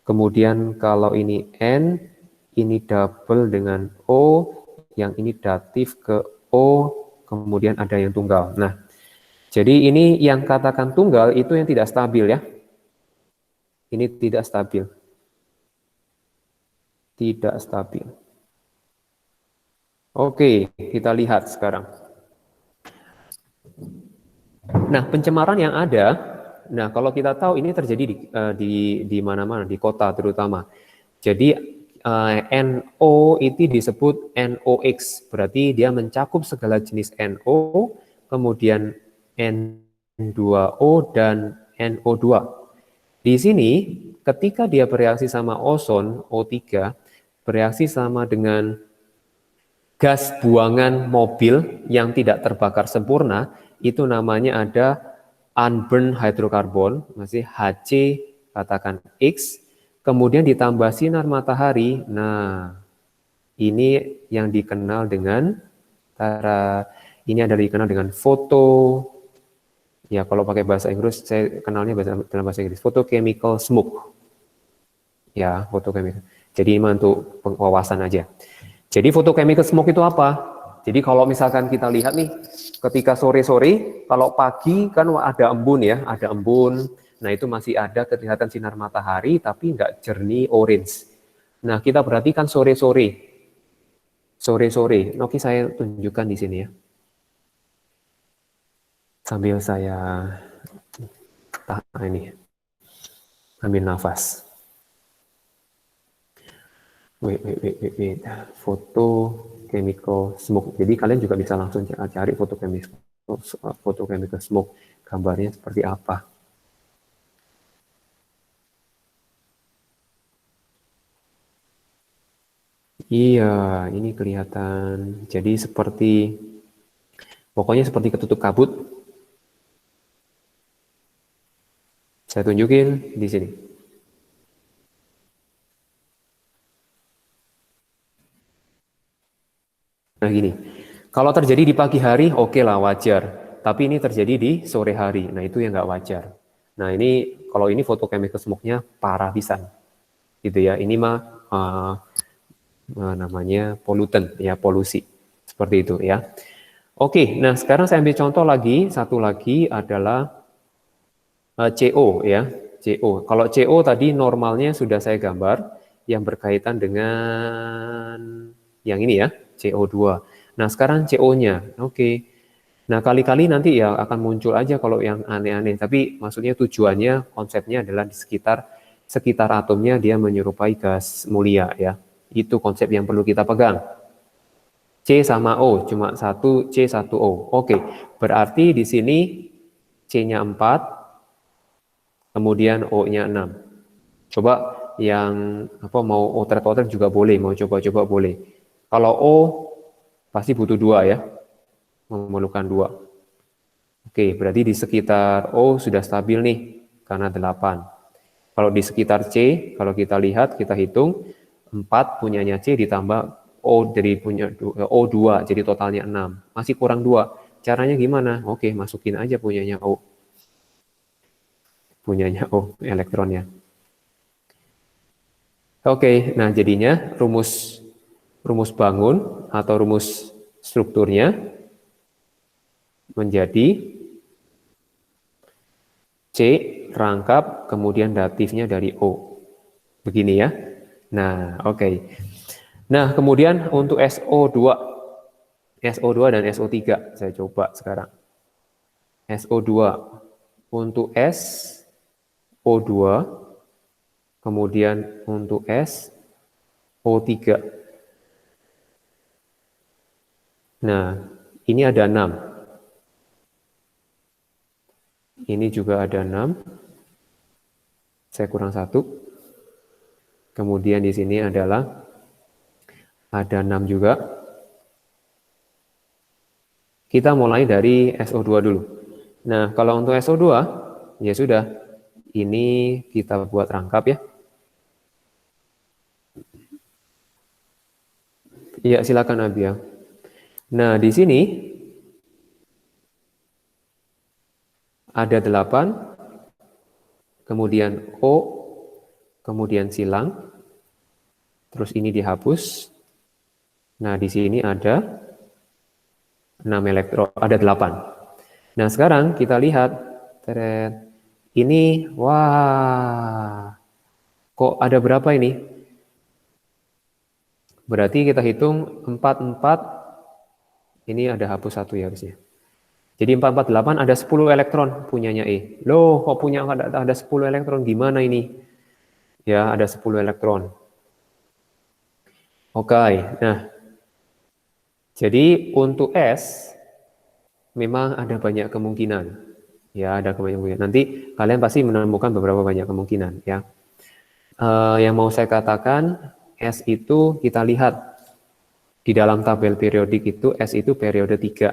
Kemudian kalau ini N, ini double dengan O, yang ini datif ke O, kemudian ada yang tunggal. Nah, jadi ini yang katakan tunggal itu yang tidak stabil ya. Ini tidak stabil. Tidak stabil. Oke, kita lihat sekarang. Nah, pencemaran yang ada, nah kalau kita tahu ini terjadi di mana-mana, di kota terutama. Jadi NO itu disebut NOx, berarti dia mencakup segala jenis NO, kemudian N2O dan NO2. Di sini, ketika dia bereaksi sama ozon, O3, bereaksi sama dengan gas buangan mobil yang tidak terbakar sempurna, itu namanya ada unburned hydrocarbon, masih HC, katakan X, kemudian ditambah sinar matahari. Nah, ini yang dikenal dengan dikenal dengan foto. Ya, kalau pakai bahasa Inggris, saya kenalnya dalam bahasa Inggris, photochemical smoke. Ya, photochemical. Jadi ini untuk wawasan aja. Jadi photochemical smoke itu apa? Jadi kalau misalkan kita lihat nih, ketika sore-sore, kalau pagi kan ada embun ya, ada embun. Nah itu masih ada kelihatan sinar matahari, tapi nggak jernih orange. Nah kita perhatikan sore-sore. Sore-sore, oke saya tunjukkan di sini ya. Sambil saya ini ambil nafas. Wait. Foto chemical smoke. Jadi kalian juga bisa langsung cari foto chemical smoke. Gambarnya seperti apa. Iya, ini kelihatan. Jadi pokoknya seperti ketutup kabut. Saya tunjukin di sini. Nah gini, kalau terjadi di pagi hari, oke lah wajar. Tapi ini terjadi di sore hari, nah itu yang nggak wajar. Nah ini, kalau ini photochemical smoke-nya parah pisan. Gitu ya, ini mah namanya pollutant, ya polusi. Seperti itu ya. Oke, nah sekarang saya ambil contoh lagi, satu lagi adalah CO ya. CO. Kalau CO tadi normalnya sudah saya gambar yang berkaitan dengan yang ini ya, CO2. Nah, sekarang CO-nya. Oke. Nah, kali-kali nanti ya akan muncul aja kalau yang aneh-aneh, tapi maksudnya tujuannya, konsepnya adalah di sekitar atomnya dia menyerupai gas mulia ya. Itu konsep yang perlu kita pegang. C sama O, cuma satu C, satu O. Oke, berarti di sini C-nya 4, kemudian O-nya 6. Coba yang mau otret-otret juga boleh, mau coba-coba boleh. Kalau O pasti butuh 2 ya, memerlukan 2. Oke, berarti di sekitar O sudah stabil nih, karena 8. Kalau di sekitar C, kalau kita lihat, kita hitung, 4 punyanya C ditambah O dari punya O2, jadi totalnya 6. Masih kurang 2. Caranya gimana? Oke, masukin aja punyanya O. Punyanya O, elektronnya. Oke, nah jadinya rumus bangun atau rumus strukturnya menjadi C rangkap kemudian datifnya dari O. Begini ya. Nah, oke. Nah, kemudian untuk SO2 dan SO3 saya coba sekarang. SO2 untuk SO2 kemudian untuk SO3. Nah, ini ada 6. Ini juga ada 6. Saya kurang 1. Kemudian di sini adalah ada 6 juga. Kita mulai dari SO2 dulu. Nah, kalau untuk SO2, ya sudah. ini kita buat rangkap ya. Iya, silakan Abia. Nah, di sini ada 8, kemudian O, kemudian silang, terus ini dihapus. Nah, di sini ada 6 elektron, ada 8. Nah, sekarang kita lihat, ini, wah, kok ada berapa ini? Berarti kita hitung 4, ini ada hapus 1 ya harusnya. Jadi 4, 8 ada 10 elektron punyanya E. Loh, kok punya ada 10 elektron, gimana ini? Ya, ada 10 elektron. Oke, nah, jadi untuk S, memang ada banyak kemungkinan. Ya, ada banyak kemungkinan. Nanti kalian pasti menemukan beberapa banyak kemungkinan. Ya, yang mau saya katakan, S itu kita lihat di dalam tabel periodik itu, S itu periode 3.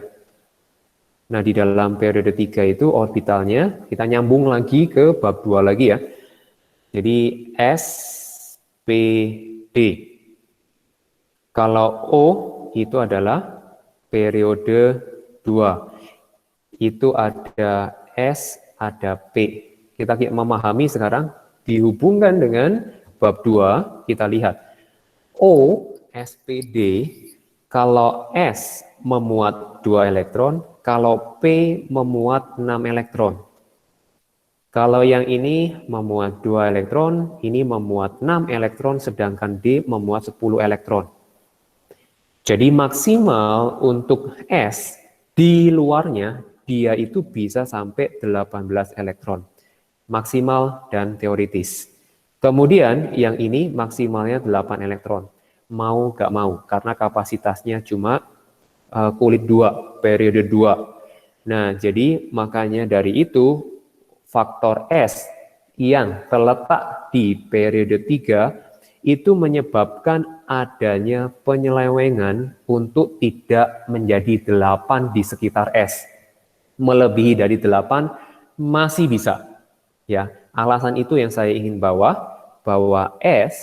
Nah, di dalam periode 3 itu orbitalnya, kita nyambung lagi ke bab 2 lagi ya. Jadi S, P, D. Kalau O itu adalah periode 2. Itu ada S, ada P. Kita memahami sekarang, dihubungkan dengan bab 2, kita lihat. O, SPD, kalau S memuat 2 elektron, kalau P memuat 6 elektron. Kalau yang ini memuat 2 elektron, ini memuat 6 elektron, sedangkan D memuat 10 elektron. Jadi maksimal untuk S di luarnya, dia itu bisa sampai 18 elektron. Maksimal dan teoritis. Kemudian yang ini maksimalnya 8 elektron. Mau gak mau, karena kapasitasnya cuma kulit 2, periode 2. Nah, jadi makanya dari itu faktor S yang terletak di periode 3 itu menyebabkan adanya penyelewengan untuk tidak menjadi 8 di sekitar S. Melebihi dari 8 masih bisa. Ya, alasan itu yang saya ingin bawa, bahwa S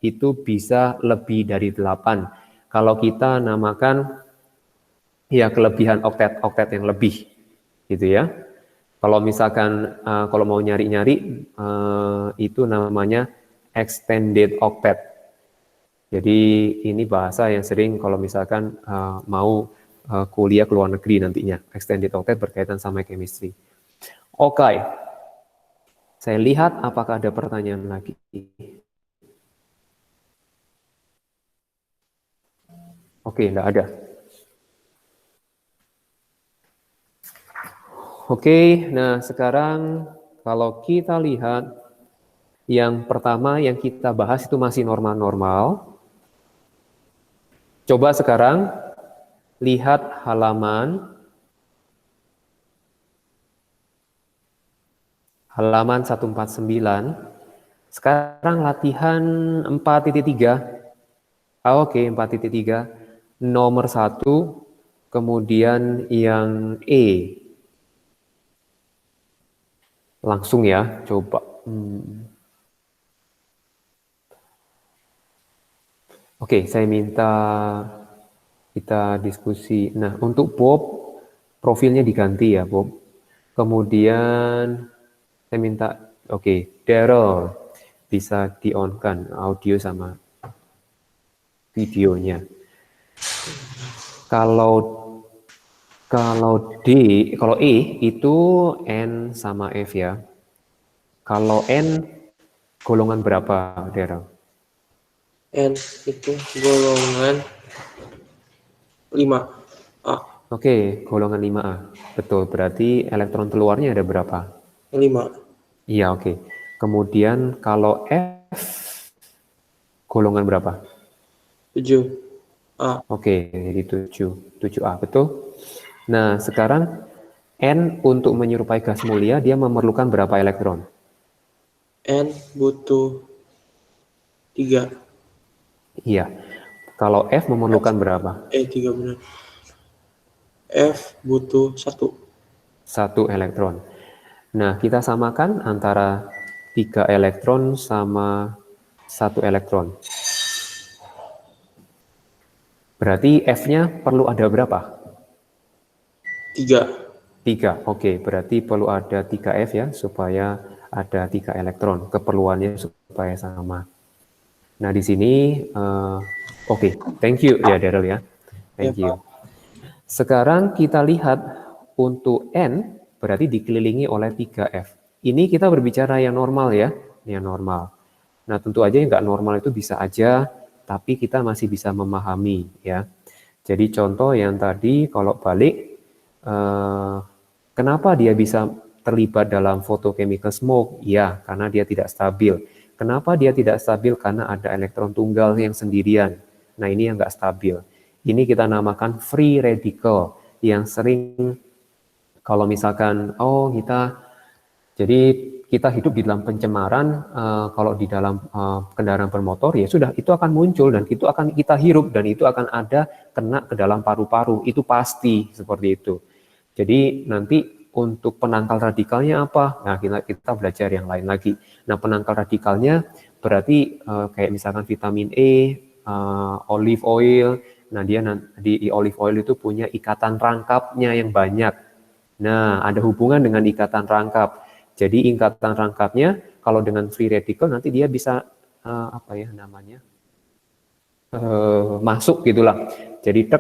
itu bisa lebih dari 8. Kalau kita namakan ya kelebihan oktet-oktet yang lebih, gitu ya. Kalau misalkan kalau mau nyari-nyari itu namanya extended octet. Jadi ini bahasa yang sering kalau misalkan mau kuliah ke luar negeri nantinya. Extended octet berkaitan sama chemistry. Oke. Saya lihat apakah ada pertanyaan lagi. Oke, enggak ada. Oke, nah sekarang kalau kita lihat yang pertama yang kita bahas itu masih normal-normal. Coba sekarang lihat halaman 149. Sekarang latihan 4.3. Oke, 4.3. Nomor 1, kemudian yang E. Langsung ya, coba. Oke, saya minta kita diskusi. Nah, untuk Bob, profilnya diganti ya, Bob. Kemudian saya minta, oke, Daryl bisa di-on-kan audio sama videonya. Kalau E itu N sama F ya. Kalau N golongan berapa, Daryl? N itu golongan 5A. Oke, golongan 5A. Betul, berarti elektron keluarnya ada berapa? 5. Iya, oke. Kemudian kalau F golongan berapa? 7A. Oke, jadi 7A, betul. Nah, sekarang N untuk menyerupai gas mulia, dia memerlukan berapa elektron? N butuh 3. Iya. Kalau F memerlukan berapa? 3 benar. F butuh 1. 1 elektron. Nah, kita samakan antara 3 elektron sama 1 elektron. Berarti F-nya perlu ada berapa? 3. 3. Oke, berarti perlu ada 3 F ya, supaya ada 3 elektron. Keperluannya supaya sama. Nah, di sini, oke, thank you ya Daryl ya. Thank Ya, you. Sekarang kita lihat untuk N, berarti dikelilingi oleh 3F. Ini kita berbicara yang normal ya, yang normal. Nah, tentu aja yang nggak normal itu bisa aja, tapi kita masih bisa memahami ya. Jadi contoh yang tadi kalau balik, kenapa dia bisa terlibat dalam photochemical smoke? Ya, karena dia tidak stabil. Kenapa dia tidak stabil? Karena ada elektron tunggal yang sendirian. Nah, ini yang nggak stabil. Ini kita namakan free radical, yang sering kalau misalkan, jadi kita hidup di dalam pencemaran, kalau di dalam kendaraan bermotor, ya sudah, itu akan muncul, dan itu akan kita hirup, dan itu akan ada kena ke dalam paru-paru, itu pasti seperti itu. Jadi nanti untuk penangkal radikalnya apa? Nah, kita belajar yang lain lagi. Nah, penangkal radikalnya berarti kayak misalkan vitamin E, olive oil. Nah, dia di olive oil itu punya ikatan rangkapnya yang banyak. Nah, ada hubungan dengan ikatan rangkap. Jadi ikatan rangkapnya kalau dengan free radical nanti dia bisa masuk gitulah. Jadi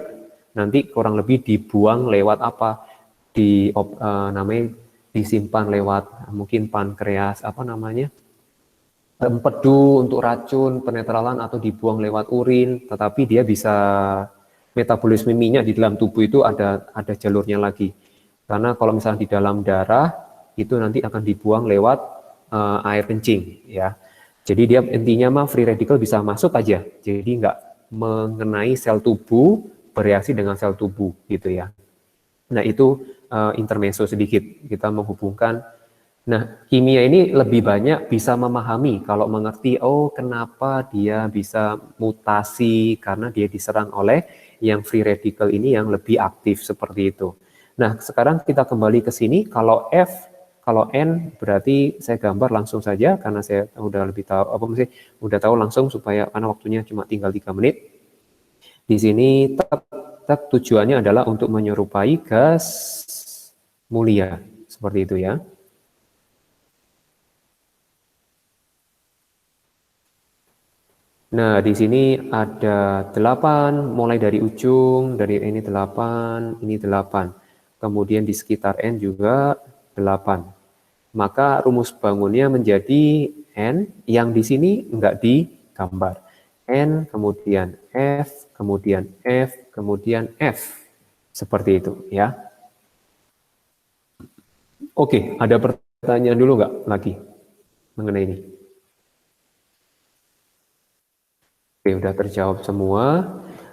nanti kurang lebih dibuang lewat apa? Namanya disimpan lewat mungkin pankreas empedu untuk racun penetralan atau dibuang lewat urin, tetapi dia bisa metabolisme minyak di dalam tubuh itu ada jalurnya lagi. Karena kalau misalnya di dalam darah itu nanti akan dibuang lewat air kencing ya. Jadi dia intinya free radical bisa masuk aja. Jadi nggak mengenai sel tubuh, bereaksi dengan sel tubuh gitu ya. Nah, itu intermezzo sedikit kita menghubungkan. Nah, kimia ini lebih banyak bisa memahami kalau mengerti, kenapa dia bisa mutasi karena dia diserang oleh yang free radical ini yang lebih aktif seperti itu. Nah, sekarang kita kembali ke sini. Kalau N berarti saya gambar langsung saja karena saya udah lebih tahu udah tahu langsung supaya karena waktunya cuma tinggal 3 menit. Di sini tujuannya adalah untuk menyerupai gas mulia seperti itu ya. Nah, di sini ada 8, mulai dari ujung, dari ini 8, ini 8. Kemudian di sekitar N juga 8. Maka rumus bangunnya menjadi N, yang di sini enggak digambar. N, kemudian F, kemudian F, kemudian F. Seperti itu, ya. Oke, ada pertanyaan dulu enggak lagi mengenai ini? Oke, udah terjawab semua.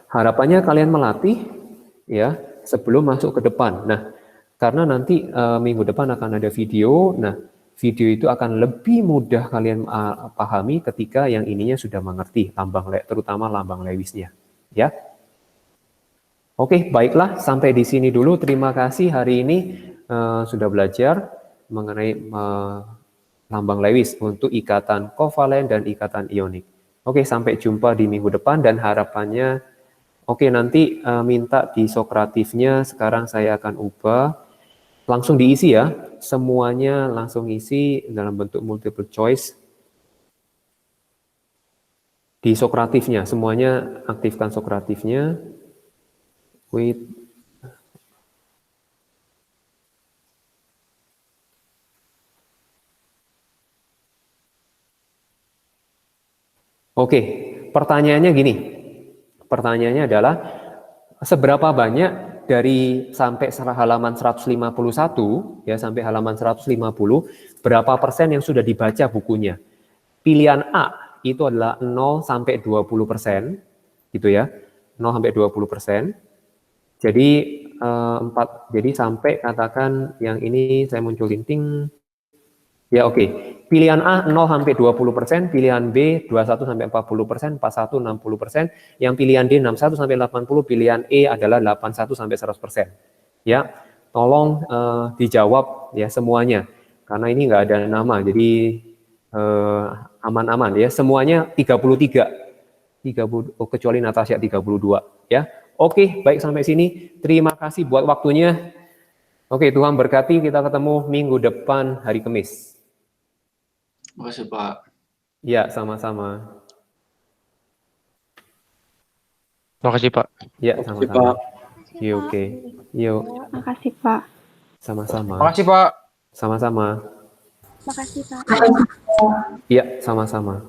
Harapannya kalian melatih ya sebelum masuk ke depan. Nah, karena nanti minggu depan akan ada video. Nah, video itu akan lebih mudah kalian pahami ketika yang ininya sudah mengerti terutama lambang Lewisnya, ya. Oke, baiklah sampai di sini dulu. Terima kasih hari ini sudah belajar mengenai lambang Lewis untuk ikatan kovalen dan ikatan ionik. Oke, sampai jumpa di minggu depan dan harapannya, nanti minta di sokratifnya, sekarang saya akan ubah, langsung diisi ya, semuanya langsung isi dalam bentuk multiple choice. Di sokratifnya, semuanya aktifkan sokratifnya. Wait. Oke, pertanyaannya gini. Pertanyaannya adalah seberapa banyak dari sampai halaman 151 ya sampai halaman 150 berapa persen yang sudah dibaca bukunya? Pilihan A itu adalah 0 sampai 20% gitu ya. 0 sampai 20%. Jadi jadi sampai katakan yang ini saya munculin ting. Ya oke. Pilihan A 0 sampai 20%, pilihan B 21 sampai 40%, 41 60%, yang pilihan D 61 sampai 80, pilihan E adalah 81 sampai 100%. Ya. Tolong dijawab ya semuanya. karena ini nggak ada nama, jadi aman-aman ya. Semuanya 33. 30, kecuali Natasha 32 ya. Oke, baik sampai sini. Terima kasih buat waktunya. Oke, Tuhan berkati, kita ketemu minggu depan hari Kamis. Terima kasih, Pak. Ya, sama-sama. Terima kasih, Pak. Ya, Makasih, sama-sama. Pak. Yuk, oke. Yuk, Makasih, Pak. sama-sama. Makasih, Pak. Sama-sama. Makasih, Pak. Iya, sama-sama.